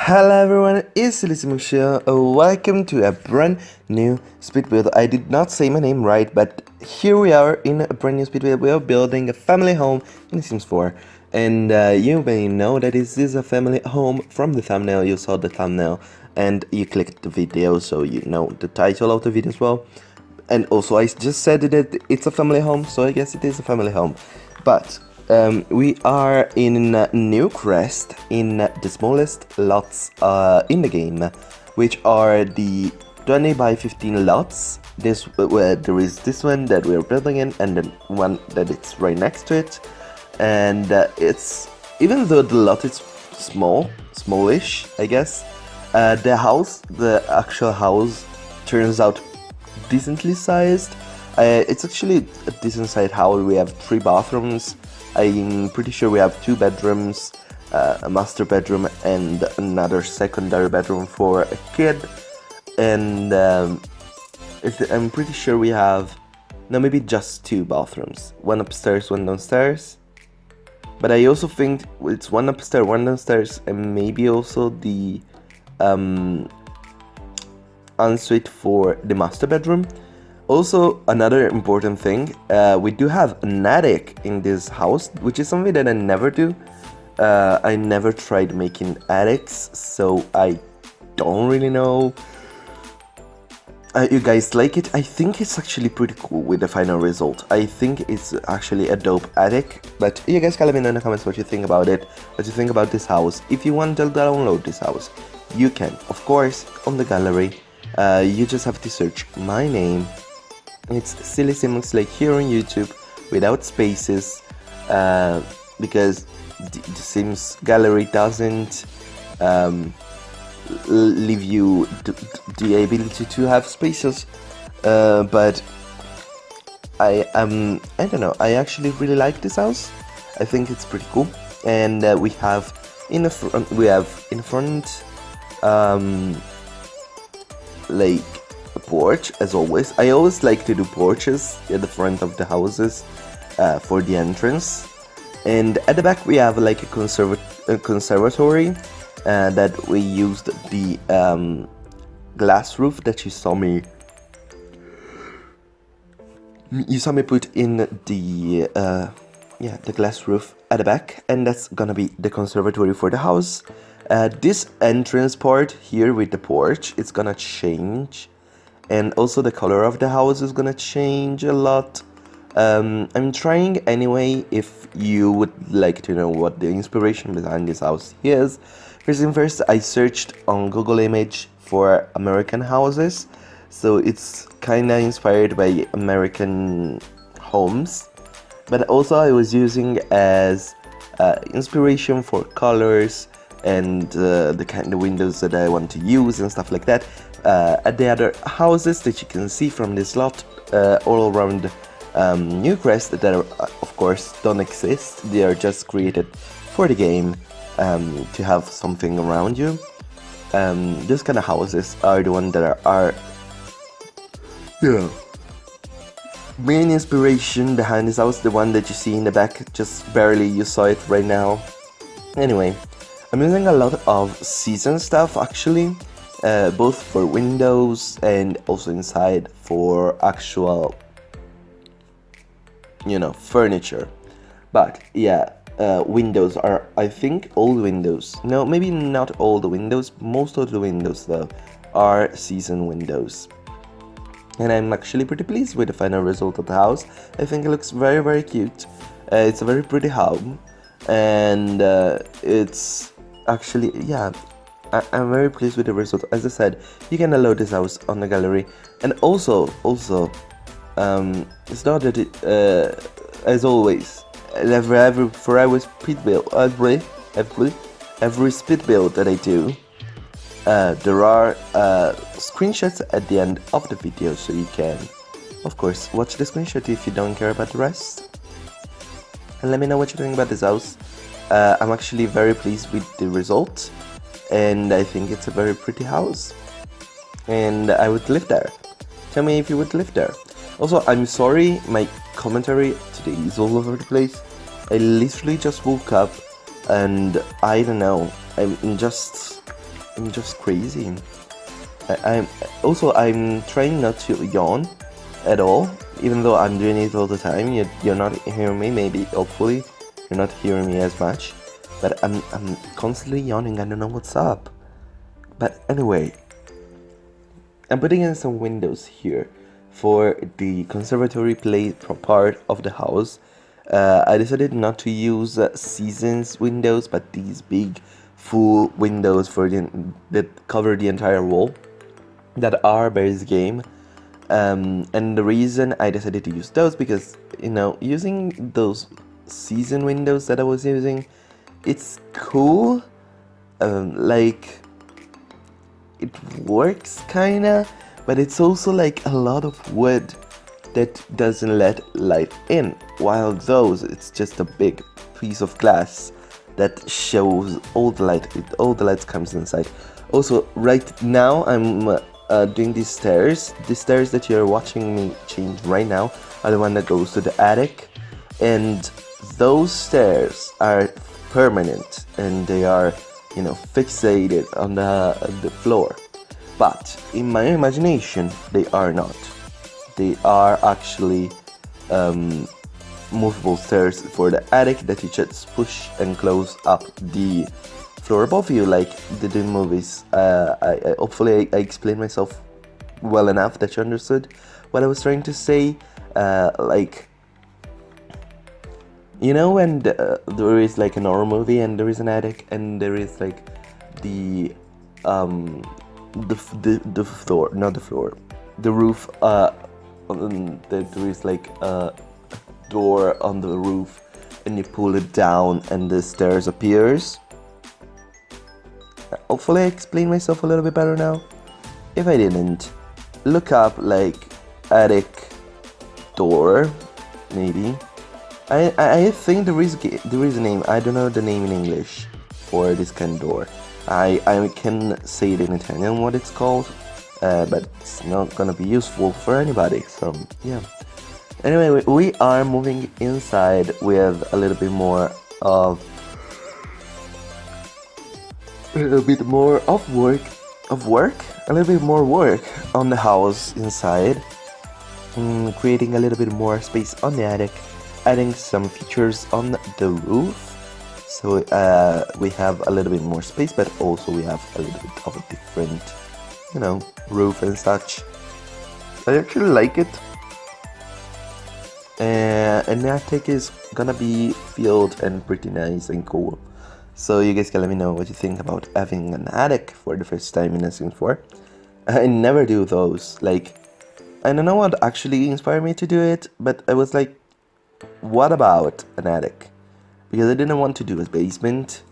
Hello everyone, it's Simmuz here. Welcome to a brand new Speedbuild. I did not say my name right, but here we are in a brand new Speedbuild. We are building a family home in Sims 4. And you may know that this is a family home from the thumbnail. You saw the thumbnail and you clicked the video, so you know the title of the video as well. And also I just said that it's a family home, so I guess it is a family home. But we are in New Crest, in the smallest lots in the game, which are the 20 by 15 lots. There is this one that we're building in, and then one that it's right next to it. And it's, even though the lot is smallish, I guess, the actual house turns out decently sized. It's actually a decent sized house. We have 3 bathrooms. I'm pretty sure we have 2 bedrooms, a master bedroom and another secondary bedroom for a kid. And I'm pretty sure we have, no, maybe just 2 bathrooms, one upstairs, one downstairs. But I also think it's one upstairs, one downstairs, and maybe also the ensuite for the master bedroom. Also, another important thing, we do have an attic in this house, which is something that I never do. I never tried making attics, so I don't really know. You guys like it? I think it's actually pretty cool with the final result. I think it's actually a dope attic, but you guys can let me know in the comments what you think about it, what you think about this house. If you want to download this house, you can, of course, on the gallery. You just have to search my name. It's Simmuz, like here on YouTube, without spaces, because the Sims gallery doesn't leave you the ability to have spaces. But I don't know. I actually really like this house. I think it's pretty cool, and we have in the front, like a porch, as always. I always like to do porches at the front of the houses for the entrance. And at the back we have like a conservatory that we used the glass roof that you saw me put in the the glass roof at the back, and that's gonna be the conservatory for the house. This entrance part here with the porch, it's gonna change. And also the color of the house is gonna change a lot. I'm trying anyway. If you would like to know what the inspiration behind this house is, first thing first, I searched on Google Image for American houses. So it's kinda inspired by American homes. But also I was using as inspiration for colors and the kind of windows that I want to use and stuff like that. At the other houses that you can see from this lot all around New Crest, that are, of course don't exist. They are just created for the game to have something around you. Those kind of houses are the ones that are main inspiration behind this house. The one that you see in the back, just barely, you saw it right now. Anyway, I'm using a lot of season stuff actually. Both for windows and also inside for actual, furniture. But yeah, windows are, I think, old windows. No, maybe not all the windows. Most of the windows though are season windows. And I'm actually pretty pleased with the final result of the house. I think it looks very, very cute. It's a very pretty home, and it's actually, yeah, I'm very pleased with the result. As I said, you can download this house on the gallery. And also, it's not that it, as always, for every speed build, every speed build that I do, there are screenshots at the end of the video, so you can, of course, watch the screenshot if you don't care about the rest. And let me know what you think about this house. I'm actually very pleased with the result, and I think it's a very pretty house, and I would live there. Tell me if you would live there. Also, I'm sorry, my commentary today is all over the place. I literally just woke up and I don't know, I'm just I'm just crazy. I'm trying not to yawn at all, even though I'm doing it all the time. You're not hearing me, maybe, hopefully, you're not hearing me as much, but I'm constantly yawning. I don't know what's up. But anyway, I'm putting in some windows here for the conservatory part of the house. I decided not to use seasons windows, but these big full windows that cover the entire wall that are base game. And the reason I decided to use those, because using those season windows that I was using, it's cool, like it works kinda, but it's also like a lot of wood that doesn't let light in, while those, it's just a big piece of glass that shows all the light comes inside. Also, right now I'm doing these stairs. The stairs that you're watching me change right now are the one that goes to the attic, and those stairs are permanent and they are, fixated on the floor. But in my imagination, they are not. They are actually movable stairs for the attic that you just push and close up the floor above you, like they do in movies. Hopefully I explained myself well enough that you understood what I was trying to say. Like, when there is like an horror movie and there is an attic and there is like the floor, not the floor, the roof. That there is like a door on the roof, and you pull it down, and the stairs appears. Hopefully I explained myself a little bit better now. If I didn't, look up like attic door, maybe. I think there is a name. I don't know the name in English for this kind of door. I can say it in Italian what it's called, but it's not gonna be useful for anybody. So yeah. Anyway, we are moving inside with a little bit more of work, a little bit more work on the house inside, creating a little bit more space on the attic, adding some features on the roof. So we have a little bit more space, but also we have a little bit of a different, roof and such. I actually like it. And the attic is gonna be filled and pretty nice and cool. So you guys can let me know what you think about having an attic for the first time in Sims 4. I never do those. Like, I don't know what actually inspired me to do it, but I was like, what about an attic? Because I didn't want to do a basement.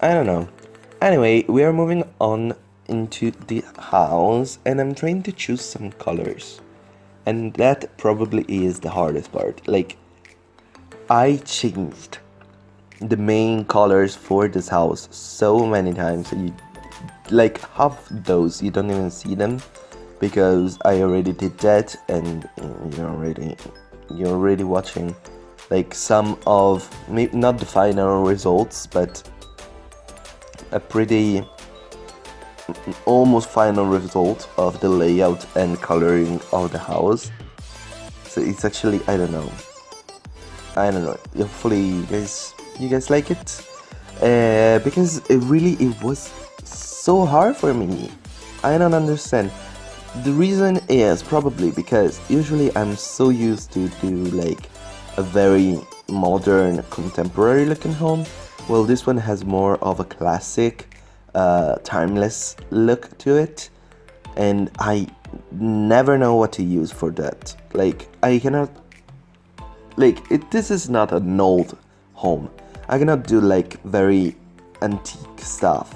I don't know. Anyway, we are moving on into the house, and I'm trying to choose some colors. And that probably is the hardest part. Like, I changed the main colors for this house so many times. Like half those you don't even see them, because I already did that, and you're already watching like some of, maybe not the final results, but a pretty almost final result of the layout and coloring of the house. So it's actually, I don't know, hopefully you guys like it, because it was so hard for me. I don't understand. The reason is probably because usually I'm so used to do like a very modern, contemporary looking home. Well, this one has more of a classic, timeless look to it, and I never know what to use for that. Like, I cannot, this is not an old home. I cannot do like very antique stuff,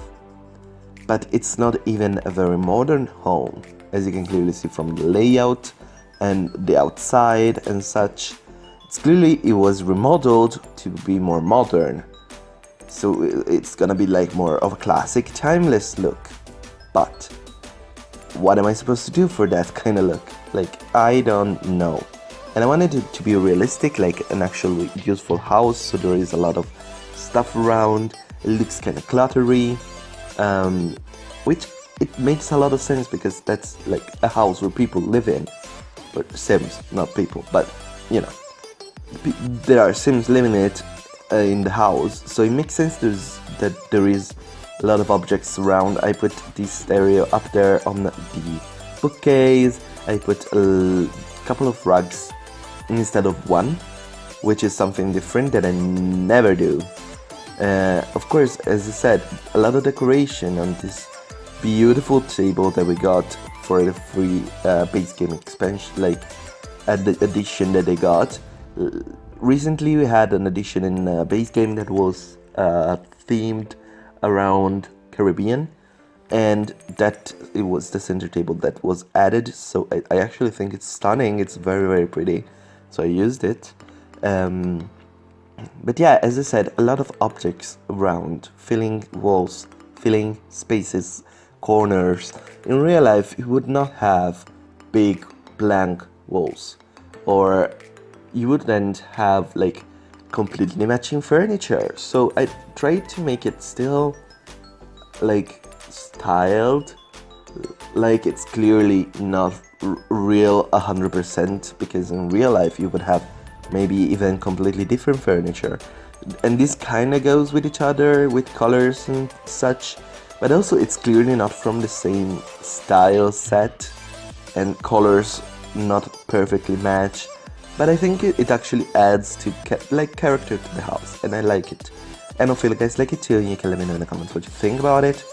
but it's not even a very modern home, as you can clearly see from the layout and the outside and such. It's clearly, it was remodeled to be more modern, so it's gonna be like more of a classic, timeless look. But what am I supposed to do for that kind of look? Like, I don't know. And I wanted it to be realistic, like an actually useful house, so there is a lot of stuff around. It looks kind of cluttery. which it makes a lot of sense because that's like a house where people live in, but Sims, not people, but you know, there are Sims living in the house, so it makes sense that there is a lot of objects around. I put this stereo up there on the bookcase. I put a couple of rugs instead of one, which is something different that I never do. Of course, as I said, a lot of decoration on this beautiful table that we got for the free base game expansion, like the addition that they got. Recently we had an addition in base game that was themed around Caribbean, and that it was the center table that was added, so I actually think it's stunning. It's very, very pretty, so I used it. But yeah, as I said, a lot of objects around, filling walls, filling spaces, corners. In real life, you would not have big blank walls, or you wouldn't have like completely matching furniture. So I tried to make it still like styled, like it's clearly not real 100%, because in real life you would have maybe even completely different furniture, and this kind of goes with each other with colors and such, but also it's clearly not from the same style set, and colors not perfectly match. But I think it actually adds to character to the house, and I like it. And hopefully you guys like it too, and you can let me know in the comments what you think about it.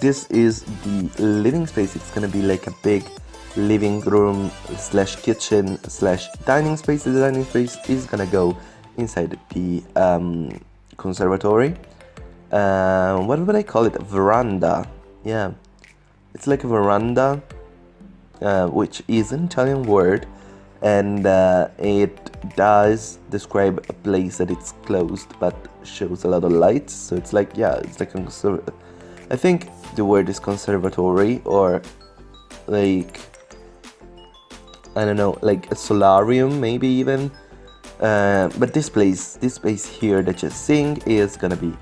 This is the living space. It's gonna be like a big living room slash kitchen slash dining space. The dining space is gonna go inside the conservatory. What would I call it? A veranda. Yeah, it's like a veranda, which is an Italian word, and it does describe a place that it's closed but shows a lot of lights. So it's like, yeah, it's like I think the word is conservatory, or like, I don't know, like a solarium maybe even. But this space here that you're seeing is gonna be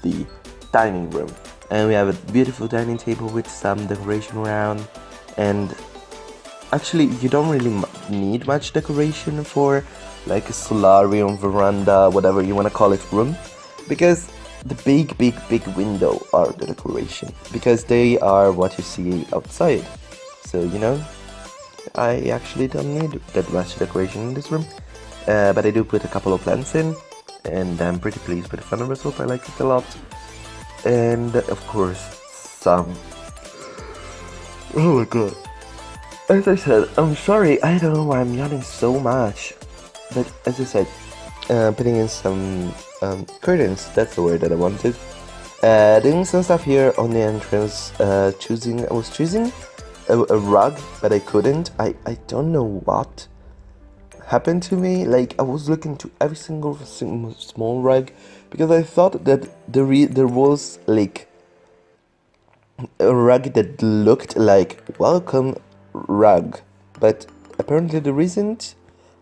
the dining room, and we have a beautiful dining table with some decoration around. And actually you don't really need much decoration for like a solarium, veranda, whatever you want to call it, room, because the big window are the decoration, because they are what you see outside. So you know, I actually don't need that much decoration in this room, but I do put a couple of plants in, and I'm pretty pleased with the final result. I like it a lot. And of course some, oh my god, as I said, I'm sorry, I don't know why I'm yawning so much, but as I said, putting in some curtains, that's the word that I wanted. Doing some stuff here on the entrance, I was choosing a rug, but I couldn't. I don't know what happened to me. Like, I was looking to every single small rug, because I thought that there was like a rug that looked like welcome rug, but apparently there isn't.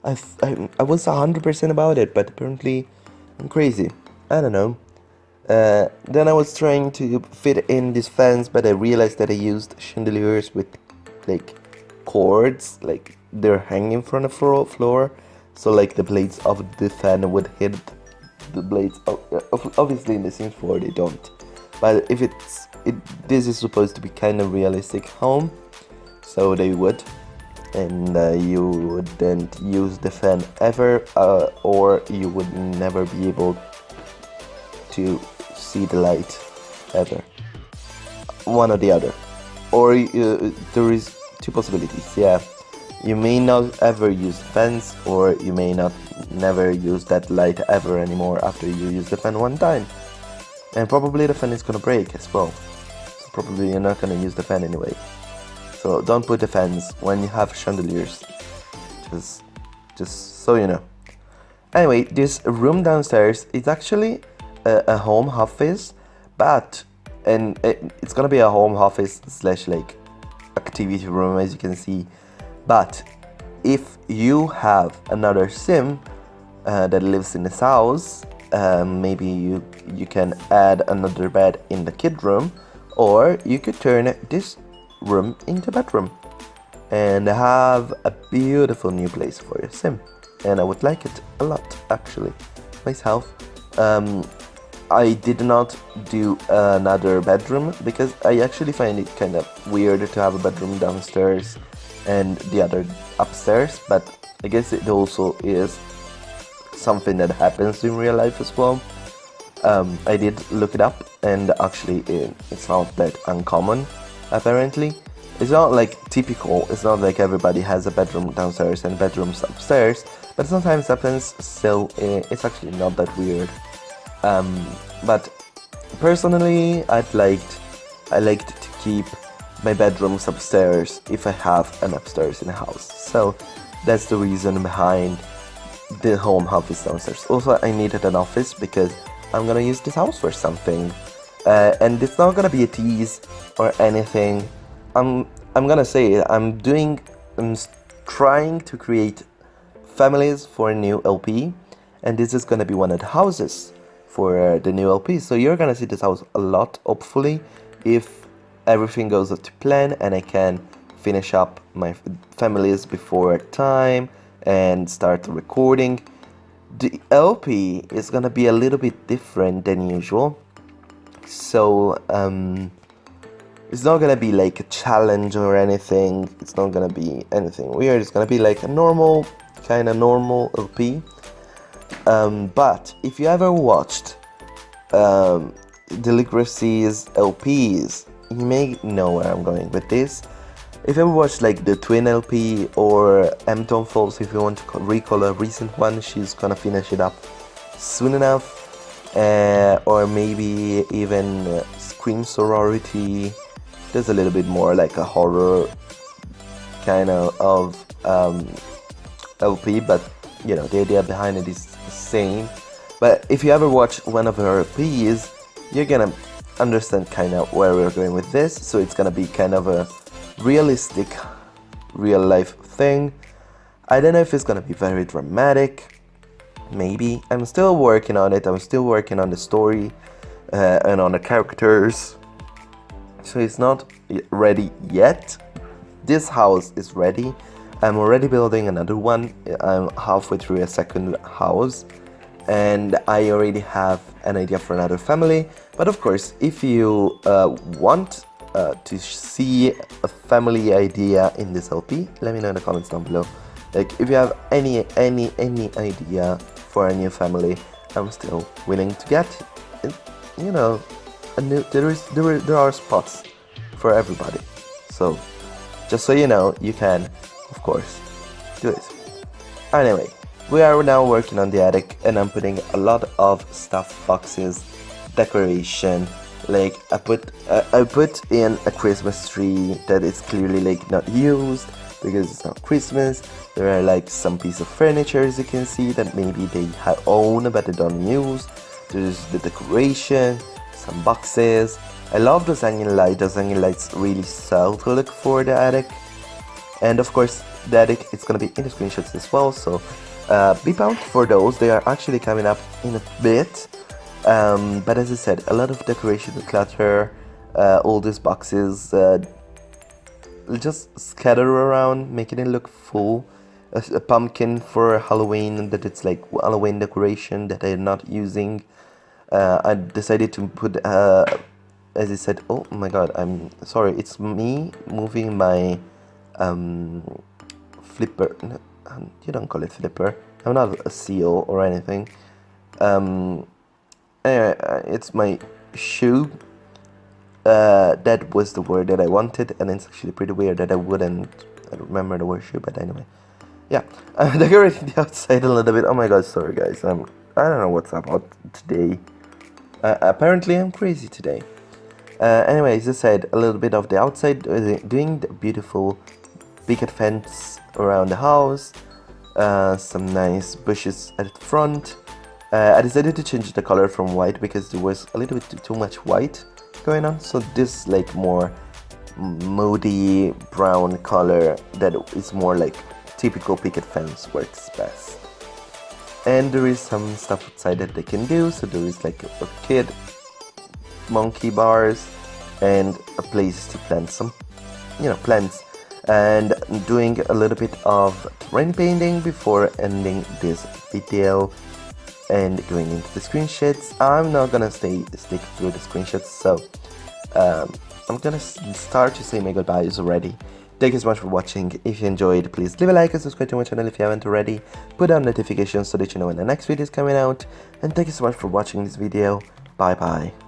I was 100% about it, but apparently I'm crazy. I don't know. Then I was trying to fit in this fence, but I realized that I used chandeliers with like cords, like they're hanging from the floor, so like the blades of the fan would hit the blades. Obviously in the Sims 4 they don't, but if this is supposed to be kind of realistic home, so they would, and you wouldn't use the fan ever, or you would never be able to see the light ever, one or the other. Or there is two possibilities. Yeah, you may not ever use the fans, or you may never use that light ever anymore after you use the fan one time, and probably the fan is gonna break as well, so probably you're not gonna use the fan anyway. So don't put the fans when you have chandeliers, just so you know. Anyway, this room downstairs is actually a home office, but it's gonna be a home office slash like activity room, as you can see. But if you have another sim that lives in this house, maybe you can add another bed in the kid room, or you could turn this room into bedroom and have a beautiful new place for your sim. And I would like it a lot, actually, myself. I did not do another bedroom because I actually find it kind of weird to have a bedroom downstairs and the other upstairs, but I guess it also is something that happens in real life as well. I did look it up, and actually it's not that uncommon, apparently. It's not like typical, it's not like everybody has a bedroom downstairs and bedrooms upstairs, but sometimes happens, so it's actually not that weird. But personally, I liked to keep my bedrooms upstairs if I have an upstairs in the house. So that's the reason behind the home office downstairs. Also, I needed an office because I'm gonna use this house for something, and it's not gonna be a tease or anything. I'm gonna say it. I'm trying to create families for a new LP, and this is gonna be one of the houses for the new LP. So you're gonna see this house a lot, hopefully, if everything goes up to plan and I can finish up my families before time and start recording. The LP is gonna be a little bit different than usual, so it's not gonna be like a challenge or anything. It's not gonna be anything weird. It's gonna be like a normal LP. But if you ever watched Deligracy's LPs, you may know where I'm going with this. If you ever watched like the Twin LP or M-Tone Falls, if you want to recall a recent one, she's gonna finish it up soon enough. Or maybe even Scream Sorority. There's a little bit more like a horror kind of LP, but you know, the idea behind it is the same. But if you ever watch one of her LPs, you're gonna understand kind of where we're going with this. So it's gonna be kind of a realistic, real life thing. I don't know if it's gonna be very dramatic. Maybe. I'm still working on it. I'm still working on the story and on the characters. So it's not ready yet. This house is ready. I'm already building another one. I'm halfway through a second house, and I already have an idea for another family. But of course, if you want to see a family idea in this LP, let me know in the comments down below. Like, if you have any idea for a new family, I'm still willing to get it. You know, there are spots for everybody. So just so you know, you can, of course, do it. Anyway, we are now working on the attic, and I'm putting a lot of stuff boxes, decoration. Like I put in a Christmas tree that is clearly like not used because it's not Christmas. There are like some piece of furniture, as you can see, that maybe they own but they don't use. There's the decoration, some boxes. I love those hanging lights. Those hanging lights really sell to look for the attic. And of course, the attic, it's gonna be in the screenshots as well. So be pumped for those. They are actually coming up in a bit. But as I said, a lot of decoration, clutter, all these boxes just scatter around, making it look full. A pumpkin for Halloween, that it's like Halloween decoration that I'm not using. I decided to put, as I said, oh my god, I'm sorry, it's me moving my flipper. No, you don't call it flipper. I'm not a seal or anything. Anyway, it's my shoe. That was the word that I wanted, and it's actually pretty weird that I remember the word shoe, but anyway. Yeah, I'm decorating the outside a little bit. Oh my god, sorry guys, I don't know what's about today. Apparently I'm crazy today. Anyway, as I said, a little bit of the outside, doing the beautiful picket fence around the house, some nice bushes at the front. I decided to change the color from white because there was a little bit too much white going on, so this like more moody brown color that is more like typical picket fence works best. and there is some stuff outside that they can do. So there is like a kid monkey bars and a place to plant some plants, and doing a little bit of terrain painting before ending this video and going into the screenshots. I'm not gonna stick through the screenshots, so I'm gonna start to say my goodbyes already. Thank you so much for watching. If you enjoyed, please leave a like and subscribe to my channel if you haven't already. Put on notifications so that you know when the next video is coming out. And thank you so much for watching this video. Bye bye.